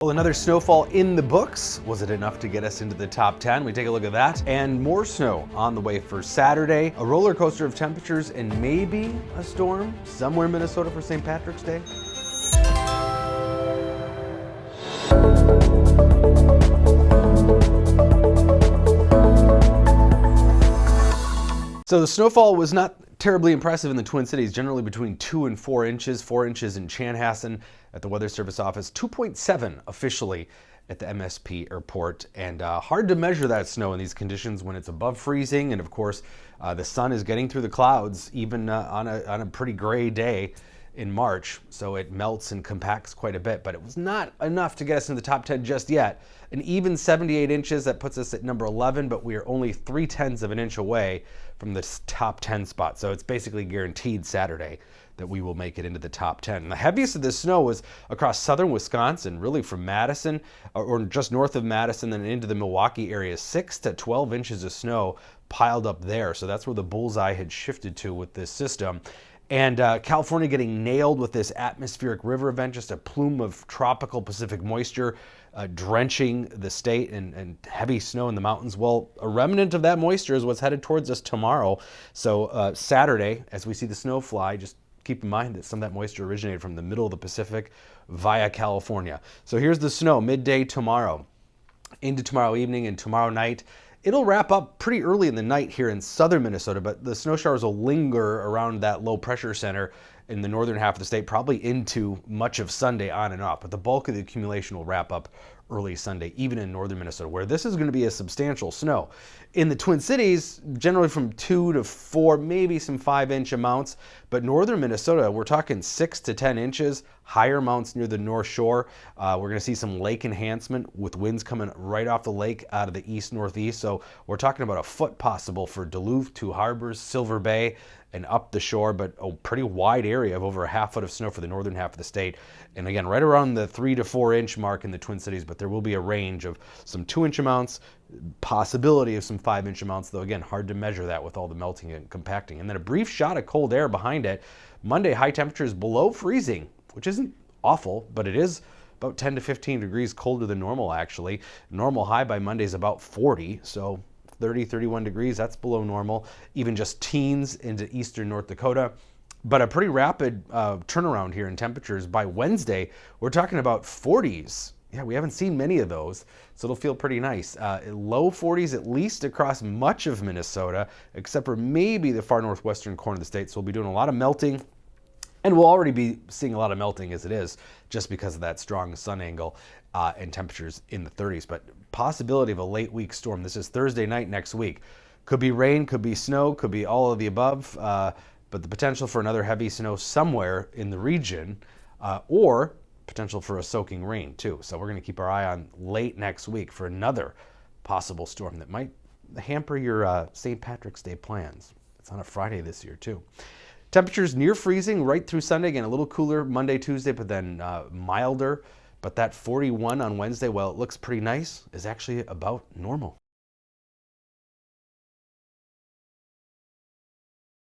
Well, another snowfall in the books. Was it enough to get us into the top 10? We take a look at that. And more snow on the way for Saturday. A roller coaster of temperatures and maybe a storm somewhere in Minnesota for St. Patrick's Day. So the snowfall was not terribly impressive in the Twin Cities, generally between 2 and 4 inches, 4 inches in Chanhassen at the Weather Service office, 2.7 officially at the MSP airport. And hard to measure that snow in these conditions when it's above freezing. And of course, the sun is getting through the clouds even on a pretty gray day in March. So it melts and compacts quite a bit, but it was not enough to get us in the top 10 just yet. An even 78 inches, that puts us at number 11, but we are only 0.3 of an inch away from the top 10 spot. So it's basically guaranteed Saturday that we will make it into the top 10. And the heaviest of the snow was across southern Wisconsin, really from Madison or just north of Madison, then into the Milwaukee area. 6 to 12 inches of snow piled up there. So that's where the bullseye had shifted to with this system. And California getting nailed with this atmospheric river event, just a plume of tropical Pacific moisture drenching the state and heavy snow in the mountains. Well, a remnant of that moisture is what's headed towards us tomorrow. So Saturday, as we see the snow fly, just keep in mind that some of that moisture originated from the middle of the Pacific via California. So here's the snow midday tomorrow into tomorrow evening and tomorrow night. It'll wrap up pretty early in the night here in southern Minnesota, but the snow showers will linger around that low pressure center in the northern half of the state, probably into much of Sunday on and off. But the bulk of the accumulation will wrap up early Sunday, even in northern Minnesota, where this is going to be a substantial snow. In the Twin Cities, generally from 2 to 4, maybe some 5-inch amounts, but northern Minnesota, we're talking 6 to 10 inches, higher amounts near the North Shore. We're going to see some lake enhancement with winds coming right off the lake out of the east-northeast. So we're talking about a foot possible for Duluth, Two Harbors, Silver Bay, and up the shore, but a pretty wide area of over a half foot of snow for the northern half of the state. And again, right around the 3 to 4 inch mark in the Twin Cities, but there will be a range of some 2-inch amounts, possibility of some 5-inch amounts, though again, hard to measure that with all the melting and compacting. And then a brief shot of cold air behind it. Monday, high temperatures below freezing, which isn't awful, but it is about 10 to 15 degrees colder than normal, actually. Normal high by Monday is about 40, so 30, 31 degrees, that's below normal. Even just teens into eastern North Dakota. But a pretty rapid turnaround here in temperatures. By Wednesday, we're talking about 40s. Yeah, we haven't seen many of those, so it'll feel pretty nice. Low 40s at least across much of Minnesota, except for maybe the far northwestern corner of the state. So we'll be doing a lot of melting. And we'll already be seeing a lot of melting as it is, just because of that strong sun angle and temperatures in the 30s. But possibility of a late week storm. This is Thursday night next week. Could be rain, could be snow, could be all of the above. But the potential for another heavy snow somewhere in the region, or potential for a soaking rain too. So we're going to keep our eye on late next week for another possible storm that might hamper your St. Patrick's Day plans. It's on a Friday this year too. Temperatures near freezing right through Sunday. Again, a little cooler Monday, Tuesday, but then milder. But that 41 on Wednesday, while it looks pretty nice, is actually about normal.